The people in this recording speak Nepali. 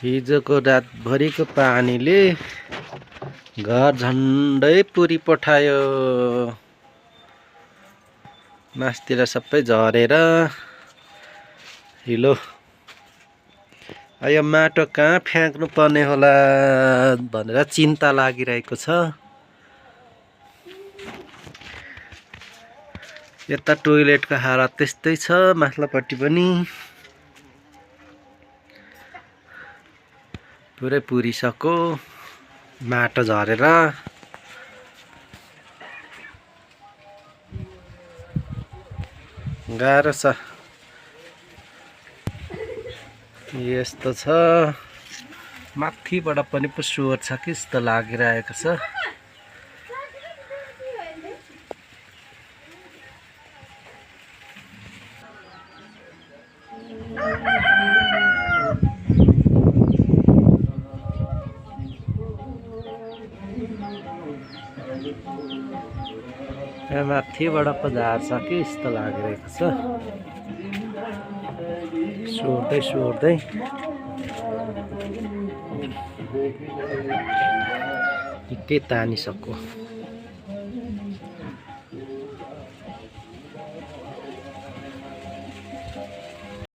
हिजोको रातभरिको पानीले घर झन्डै पुरी पठायो। मास्तिर सबै झरेर हिलो। यो माटो कहाँ फ्याँक्नु पर्ने होला भनेर चिन्ता लागिरहेको छ। यता टोइलेटको हालत त्यस्तै छ, माथिल्लोपट्टि पनि पुरै पुरिसक्यो माटो झरेर। गाह्रो छ। यस्तो छ, माथिबाट पनि पो स्वर छ कि जस्तो लागिरहेको छ। यहाँ माथिबाट पो झार्छ कि जस्तो लागिरहेको छ। सोर्दै सोर्दै निकै तानिसक्यो।